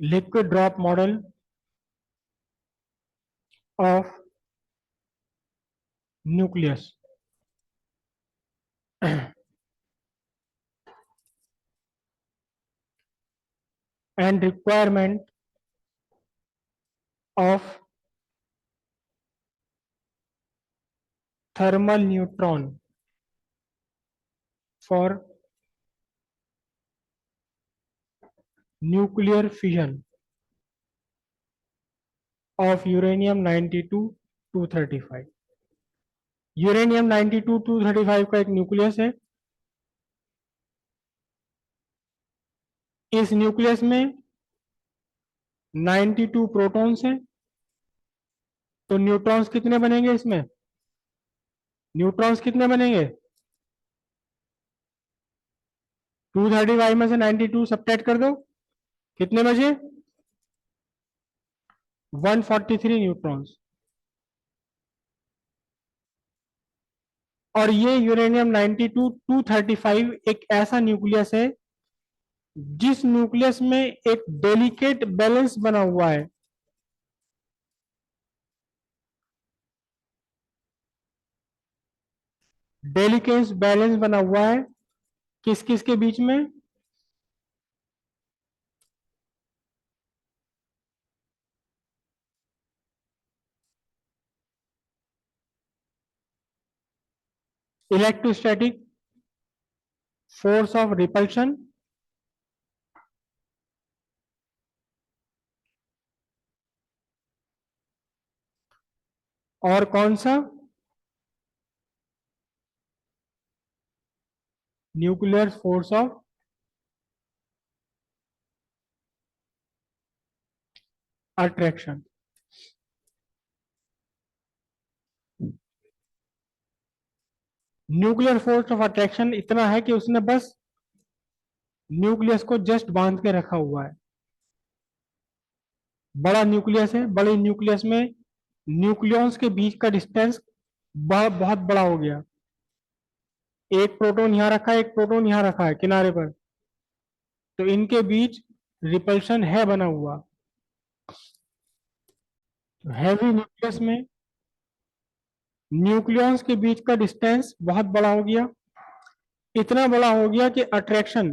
liquid drop model of nucleus and requirement of thermal neutron for nuclear fission of uranium 92 235। Uranium 92 235 का एक nucleus है। इस nucleus में 92 protons हैं, तो न्यूट्रॉन्स कितने बनेंगे इसमें? न्यूट्रॉन्स कितने बनेंगे? 235 में से 92 सब्ट्रैक्ट कर दो, कितने बचे? 143 न्यूट्रॉन्स। और ये यूरेनियम 92 235 एक ऐसा न्यूक्लियस है जिस न्यूक्लियस में एक डेलिकेट बैलेंस बना हुआ है। डेलिकेट बैलेंस बना हुआ है किस किस के बीच में? इलेक्ट्रोस्टैटिक फोर्स ऑफ रिपल्शन और कौन सा? Nuclear force of attraction. Nuclear force of attraction इतना है कि उसने बस न्यूक्लियस को जस्ट बांध के रखा हुआ है। बड़ा न्यूक्लियस है, बड़े न्यूक्लियस में न्यूक्लियॉन्स के बीच का डिस्टेंस बहुत बड़ा हो गया। एक प्रोटॉन यहां रखा है, एक प्रोटॉन यहां रखा है किनारे पर, तो इनके बीच रिपल्शन है बना हुआ। हैवी न्यूक्लियस में न्यूक्लियॉन्स के बीच का डिस्टेंस बहुत बड़ा हो गया, इतना बड़ा हो गया कि attraction,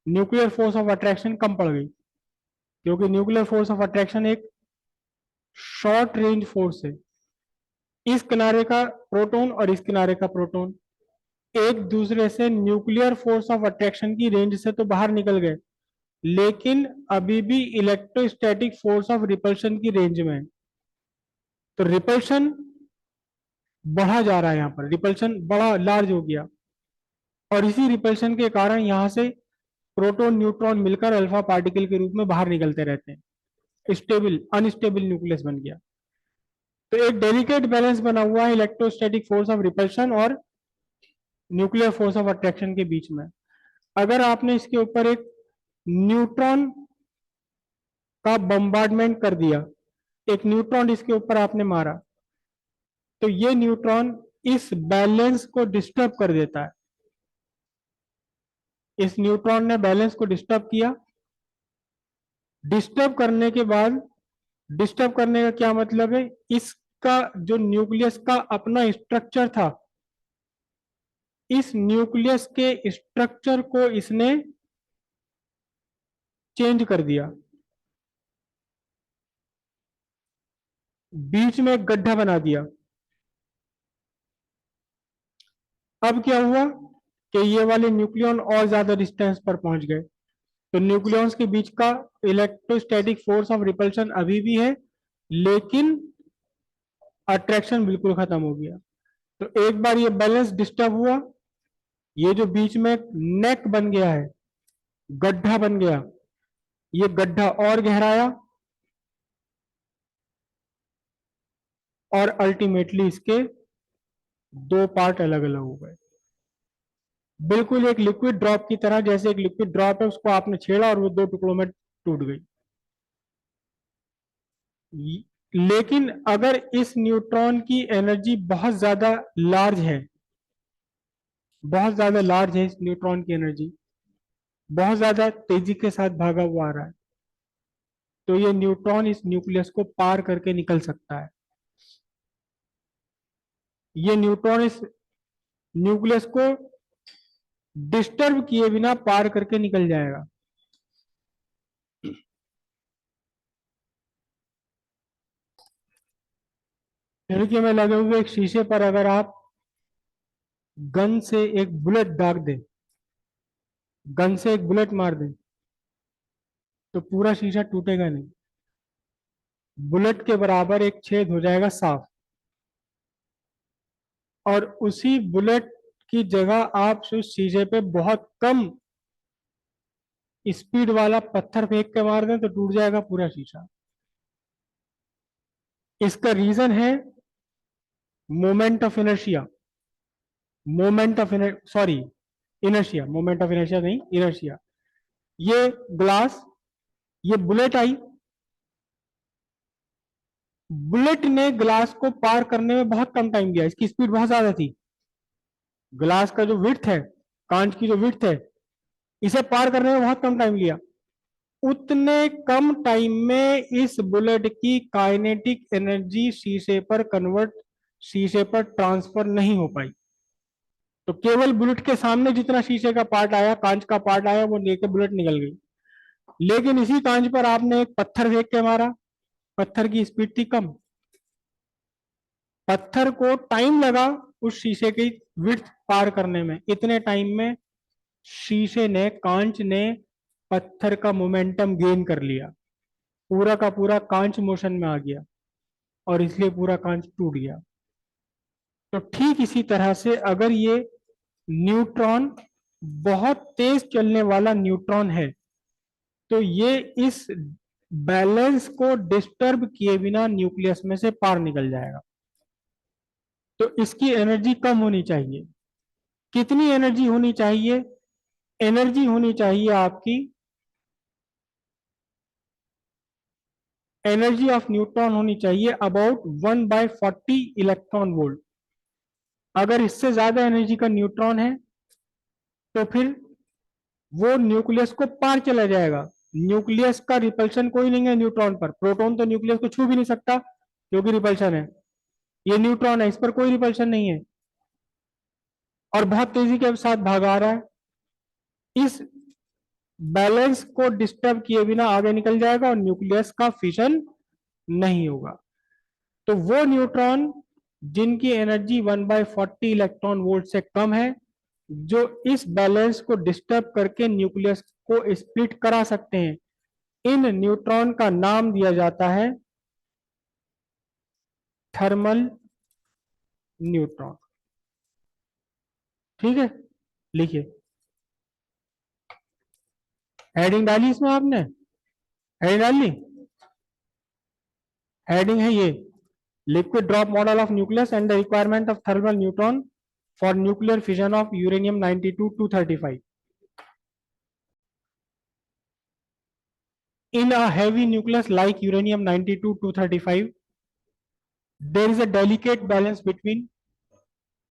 nuclear force of attraction कम पड़ गई, क्योंकि न्यूक्लियर फोर्स ऑफ अट्रैक्शन एक शॉर्ट रेंज फोर्स है। इस किनारे का प्रोटॉन और इस किनारे का प्रोटॉन एक दूसरे से न्यूक्लियर फोर्स ऑफ अट्रैक्शन की रेंज से तो बाहर निकल गए, लेकिन अभी भी इलेक्ट्रोस्टैटिक फोर्स ऑफ रिपल्शन की रेंज में है। तो रिपल्शन बढ़ा जा रहा है, यहां पर रिपल्शन बड़ा लार्ज हो गया, और इसी रिपल्शन के कारण यहां से प्रोटॉन न्यूट्रॉन मिलकर अल्फा पार्टिकल के रूप में बाहर निकलते रहते हैं। स्टेबल अनस्टेबल न्यूक्लियस बन गया। तो एक डेलिकेट बैलेंस बना हुआ है इलेक्ट्रोस्टैटिक फोर्स ऑफ रिपल्शन और न्यूक्लियर फोर्स ऑफ अट्रैक्शन के बीच में। अगर आपने इसके ऊपर एक न्यूट्रॉन का बम्बार्डमेंट कर दिया, एक न्यूट्रॉन इसके ऊपर आपने मारा, तो ये न्यूट्रॉन इस बैलेंस को डिस्टर्ब कर देता है। इस न्यूट्रॉन ने बैलेंस को डिस्टर्ब किया। डिस्टर्ब करने के बाद, डिस्टर्ब करने का क्या मतलब है? इसका जो न्यूक्लियस का अपना स्ट्रक्चर था, इस न्यूक्लियस के स्ट्रक्चर को इसने चेंज कर दिया, बीच में एक गड्ढा बना दिया। अब क्या हुआ कि ये वाले न्यूक्लियन और ज्यादा डिस्टेंस पर पहुंच गए, तो न्यूक्लियॉन्स के बीच का इलेक्ट्रोस्टैटिक फोर्स ऑफ रिपल्शन अभी भी है, लेकिन अट्रैक्शन बिल्कुल खत्म हो गया। तो एक बार ये बैलेंस डिस्टर्ब हुआ, ये जो बीच में नेक बन गया है, गड्ढा बन गया, ये गड्ढा और गहराया और अल्टीमेटली इसके दो पार्ट अलग अलग हो गए। बिल्कुल एक लिक्विड ड्रॉप की तरह, जैसे एक लिक्विड ड्रॉप है, उसको आपने छेड़ा और वो दो टुकड़ों में टूट गई। लेकिन अगर इस न्यूट्रॉन की एनर्जी बहुत ज्यादा लार्ज है, बहुत ज्यादा लार्ज है, इस न्यूट्रॉन की एनर्जी बहुत ज्यादा तेजी के साथ भागा हुआ आ रहा है, तो ये न्यूट्रॉन इस न्यूक्लियस को पार करके निकल सकता है। ये न्यूट्रॉन इस न्यूक्लियस को डिस्टर्ब किए बिना पार करके निकल जाएगा। खिड़की में लगे हुए एक शीशे पर अगर आप गन से एक बुलेट दाग दे, गन से एक बुलेट मार दे, तो पूरा शीशा टूटेगा नहीं, बुलेट के बराबर एक छेद हो जाएगा साफ। और उसी बुलेट की जगह आप उस शीशे पे बहुत कम स्पीड वाला पत्थर फेंक के मार दें तो टूट जाएगा पूरा शीशा। इसका रीजन है moment of inertia. Moment of sorry inertia, moment of inertia नहीं, इनर्शिया। ये ग्लास, ये बुलेट आई, बुलेट ने ग्लास को पार करने में बहुत कम टाइम दिया, इसकी स्पीड बहुत ज्यादा थी। ग्लास का जो विड्थ है, कांच की जो विड्थ है, इसे पार करने में बहुत कम टाइम लिया। उतने कम टाइम में इस बुलेट की काइनेटिक एनर्जी शीशे पर ट्रांसफर नहीं हो पाई। तो केवल बुलेट के सामने जितना शीशे का पार्ट आया, कांच का पार्ट आया, वो लेके बुलेट निकल गई। लेकिन इसी कांच पर आपने एक पत्थर फेंक के मारा, पत्थर की स्पीड थी कम, पत्थर को टाइम लगा उस शीशे की विड्थ पार करने में। इतने टाइम में शीशे ने, कांच ने पत्थर का मोमेंटम गेन कर लिया, पूरा का पूरा कांच मोशन में आ गया और इसलिए पूरा कांच टूट गया। तो ठीक इसी तरह से अगर ये न्यूट्रॉन बहुत तेज चलने वाला न्यूट्रॉन है तो ये इस बैलेंस को डिस्टर्ब किए बिना न्यूक्लियस में से पार निकल जाएगा। तो इसकी एनर्जी कम होनी चाहिए। कितनी एनर्जी होनी चाहिए? एनर्जी होनी चाहिए आपकी, एनर्जी ऑफ न्यूट्रॉन होनी चाहिए अबाउट 1/40 इलेक्ट्रॉन वोल्ट। अगर इससे ज्यादा एनर्जी का न्यूट्रॉन है तो फिर वो न्यूक्लियस को पार चला जाएगा। न्यूक्लियस का रिपल्शन कोई नहीं है न्यूट्रॉन पर, प्रोटॉन तो न्यूक्लियस को छू भी नहीं सकता क्योंकि रिपल्शन है। ये न्यूट्रॉन है, इस पर कोई रिपल्शन नहीं है और बहुत तेजी के साथ भागा रहा है। इस बैलेंस को डिस्टर्ब किए बिना आगे निकल जाएगा और न्यूक्लियस का फिशन नहीं होगा। तो वो न्यूट्रॉन जिनकी एनर्जी 1/40 इलेक्ट्रॉन वोल्ट से कम है, जो इस बैलेंस को डिस्टर्ब करके न्यूक्लियस को स्प्लिट करा सकते हैं, इन न्यूट्रॉन का नाम दिया जाता है थर्मल न्यूट्रॉन। ठीक है, लिखिए। हेडिंग डाली इसमें आपने? हेडिंग डाल ली? हेडिंग है ये, liquid drop model of nucleus and the requirement of thermal neutron for nuclear fission of uranium 92-235 in a heavy nucleus like uranium 92-235. There is a delicate balance between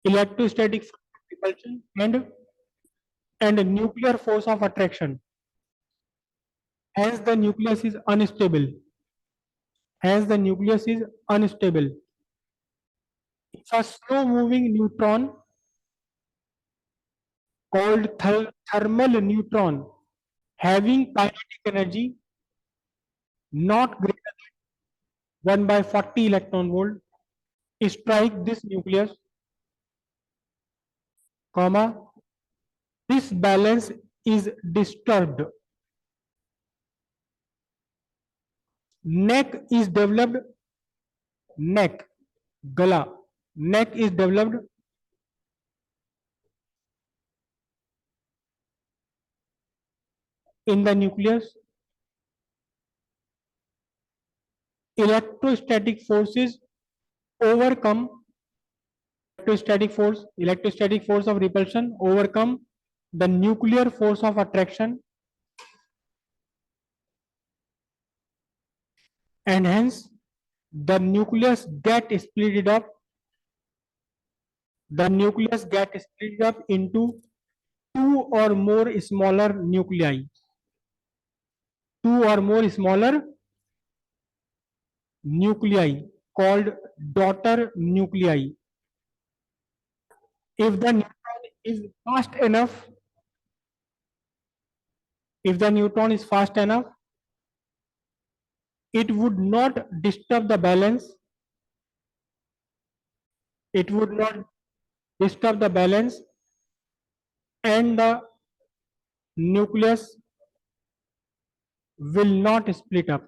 electrostatic repulsion and nuclear force of attraction. Hence the nucleus is unstable. Hence the nucleus is unstable. It's a slow moving neutron called thermal neutron having kinetic energy not greater than 1/40 electron volt strike this nucleus, comma, this balance is disturbed. Neck is developed, neck, gala, neck is developed in the nucleus. Electrostatic forces overcome electrostatic force of repulsion overcome the nuclear force of attraction, and hence the nucleus get split up. The nucleus get split up into two or more smaller nuclei. Two or more smaller nuclei called daughter nuclei. If the neutron is fast enough, if the neutron is fast enough, it would not disturb the balance. It would not disturb the balance, and the nucleus will not split up.